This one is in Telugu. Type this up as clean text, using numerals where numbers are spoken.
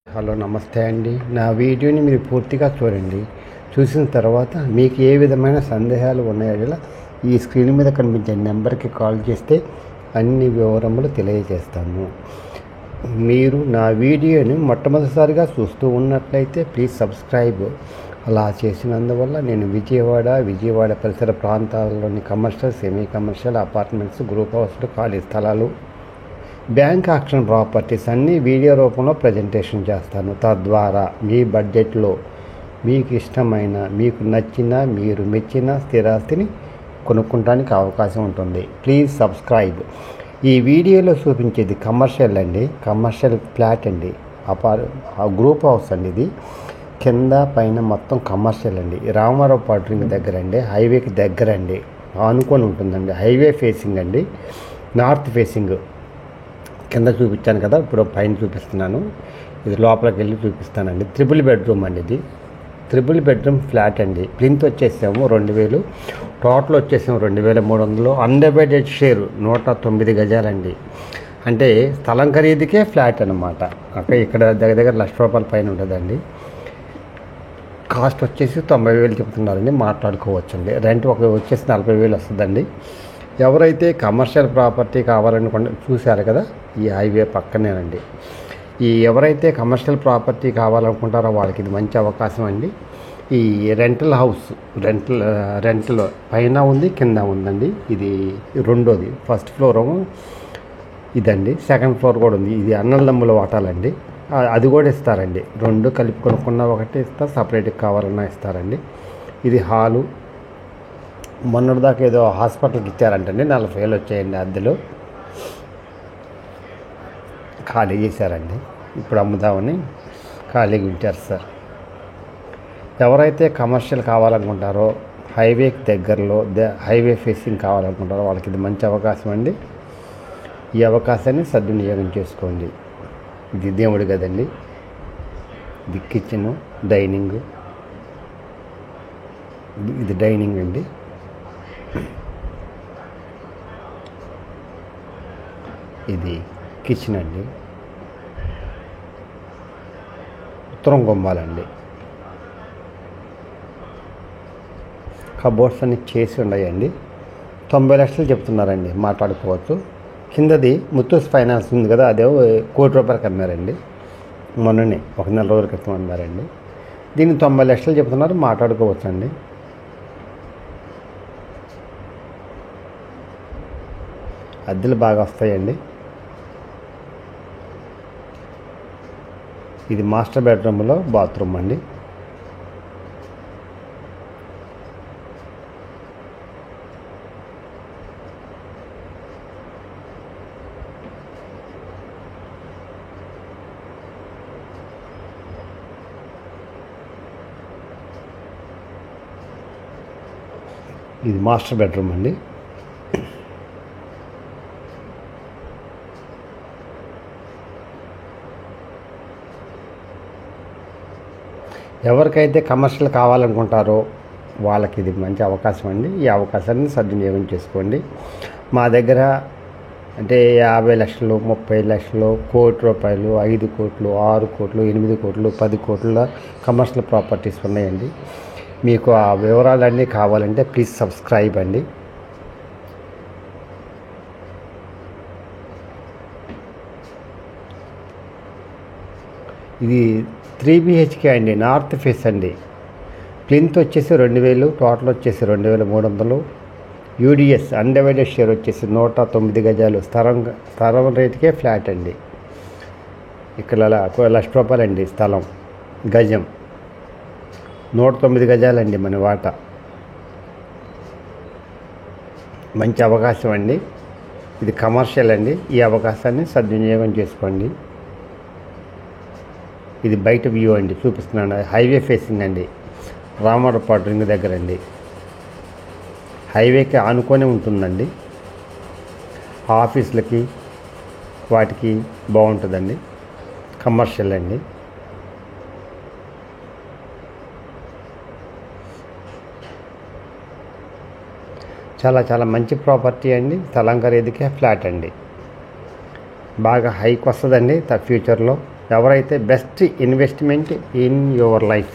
హలో నమస్తే అండి. నా వీడియోని మీరు పూర్తిగా చూడండి. చూసిన తర్వాత మీకు ఏ విధమైన సందేహాలు ఉన్నాయో ఈ స్క్రీన్ మీద కనిపించే నెంబర్కి కాల్ చేస్తే అన్ని వివరములు తెలియజేస్తాను. మీరు నా వీడియోని మొట్టమొదటిసారిగా చూస్తూ ఉన్నట్లయితే ప్లీజ్ సబ్స్క్రైబ్. అలా చేసినందువల్ల నేను విజయవాడ పరిసర ప్రాంతాల్లోని commercial, semi commercial, apartments, group హౌస్లు, ఖాళీ స్థలాలు, బ్యాంక్ ఆక్షన్ ప్రాపర్టీస్ అన్నీ వీడియో రూపంలో ప్రజెంటేషన్ చేస్తాను. తద్వారా మీ బడ్జెట్లో మీకు ఇష్టమైన, మీకు నచ్చిన, మీరు మెచ్చిన స్థిరాస్తిని కొనుక్కోవడానికి అవకాశం ఉంటుంది. Please subscribe. ఈ వీడియోలో చూపించేది కమర్షియల్ అండి, కమర్షియల్ ఫ్లాట్ అండి, గ్రూప్ హౌస్ అండి. ఇది కింద పైన మొత్తం కమర్షియల్ అండి. రామారావు పాట్రింగ్ దగ్గర అండి, హైవేకి దగ్గర అండి, ఆనుకొని ఉంటుందండి. హైవే ఫేసింగ్ అండి, నార్త్ ఫేసింగ్. కింద చూపించాను కదా, ఇప్పుడు పైన చూపిస్తున్నాను. ఇది లోపలికి వెళ్ళి చూపిస్తానండి. 3 బెడ్రూమ్ అండి. ఇది 3 బెడ్రూమ్ ఫ్లాట్ అండి. ప్లింత్ వచ్చేసాము 2000, టోటల్ వచ్చేసాము 2300. Undivided share 109 గజాలండి. అంటే స్థలం ఖరీదుకే ఫ్లాట్ అనమాట. ఇక్కడ దగ్గర ₹1,00,000 పైన ఉంటుందండి. కాస్ట్ వచ్చేసి 90,000 చెప్తున్నారండి, మాట్లాడుకోవచ్చండి. రెంట్ వచ్చేసి 40,000 వస్తుందండి. ఎవరైతే కమర్షియల్ ప్రాపర్టీ కావాలనుకుంటే చూశారు కదా, ఈ హైవే పక్కనేనండి. ఎవరైతే కమర్షియల్ ప్రాపర్టీ కావాలనుకుంటారో వాళ్ళకి ఇది మంచి అవకాశం అండి. ఈ రెంటల్ హౌస్, రెంటల్ పైన ఉంది, కింద ఉందండి. ఇది రెండోది. ఫస్ట్ ఫ్లోర్ ఇదండి, సెకండ్ ఫ్లోర్ కూడా ఉంది. ఇది అన్నదమ్ముల వాటాలండి. అది కూడా ఇస్తారండి. 2 కలిపి కొనుక్కున్న ఒకటి ఇస్తారు, సపరేట్గా కావాలన్నా ఇస్తారండి. ఇది హాలు. మొన్నటిదాకా ఏదో హాస్పిటల్కి ఇచ్చారంటండి, 40,000 వచ్చాయండి అద్దెలు. ఖాళీ చేశారండి. ఇప్పుడు అమ్ముదామని ఖాళీగా ఉంచారు సార్. ఎవరైతే కమర్షియల్ కావాలనుకుంటారో, హైవేకి దగ్గరలో హైవే ఫేసింగ్ కావాలనుకుంటారో వాళ్ళకి ఇది మంచి అవకాశం అండి. ఈ అవకాశాన్ని సద్వినియోగం చేసుకోండి. ఇది దేవుడి గదండి. ఇది కిచెను, డైనింగ్. ఇది డైనింగ్ అండి. ఇది కిచెన్ అండి. ఉత్తరం గుమ్మాలండి. కబోర్డ్స్ అన్ని చేసి ఉన్నాయండి. 90 లక్షలు చెప్తున్నారండి, మాట్లాడుకోవచ్చు. కిందది ముత్తూస్ ఫైనాన్స్ ఉంది కదా, అదే ₹1,00,00,000 అమ్మారండి. మొన్ననే 1 నెల రోజుల క్రితం అమ్మారండి. దీన్ని 90 లక్షలు చెప్తున్నారు, మాట్లాడుకోవచ్చు అండి. అద్దెలు బాగా వస్తాయండి. ఇది మాస్టర్ బెడ్రూమ్లో బాత్రూమ్ అండి. ఇది మాస్టర్ బెడ్రూమ్ అండి. ఎవరికైతే కమర్షియల్ కావాలనుకుంటారో వాళ్ళకి ఇది మంచి అవకాశం అండి. ఈ అవకాశాన్ని సద్వినియోగం చేసుకోండి. మా దగ్గర అంటే 50 లక్షలు, 30 లక్షలు, ₹1,00,00,000, 5 కోట్లు, 6 కోట్లు, 8 కోట్లు, 10 కోట్ల కమర్షియల్ ప్రాపర్టీస్ ఉన్నాయండి. మీకు ఆ వివరాలన్నీ కావాలంటే ప్లీజ్ సబ్స్క్రైబ్ అండి. ఇది 3 BHK అండి, నార్త్ ఫేస్ అండి. ప్లింత్ వచ్చేసి 2000, టోటల్ వచ్చేసి 2300. UDS అన్డివైడెడ్ షేర్ వచ్చేసి 109 గజాలు. స్థలం రేటుకే ఫ్లాట్ అండి. ఇక్కడ ₹1,00,000 అండి స్థలం. గజం 109 గజాలండి మన వాటా. మంచి అవకాశం అండి. ఇది కమర్షియల్ అండి. ఈ అవకాశాన్ని సద్వినియోగం చేసుకోండి. ఇది బయట వ్యూ అండి, చూపిస్తున్నాను. హైవే ఫేసింగ్ అండి, రామారావు పాట్రింగ్ దగ్గర అండి. హైవేకి ఆనుకొని ఉంటుందండి. ఆఫీసులకి వాటికి బాగుంటుందండి. కమర్షియల్ అండి. చాలా మంచి ప్రాపర్టీ అండి. స్థలం ఖరీదుకే ఫ్లాట్ అండి. బాగా హైక్ వస్తుందండి ఫ్యూచర్లో. ఎవరైతే best investment in your life.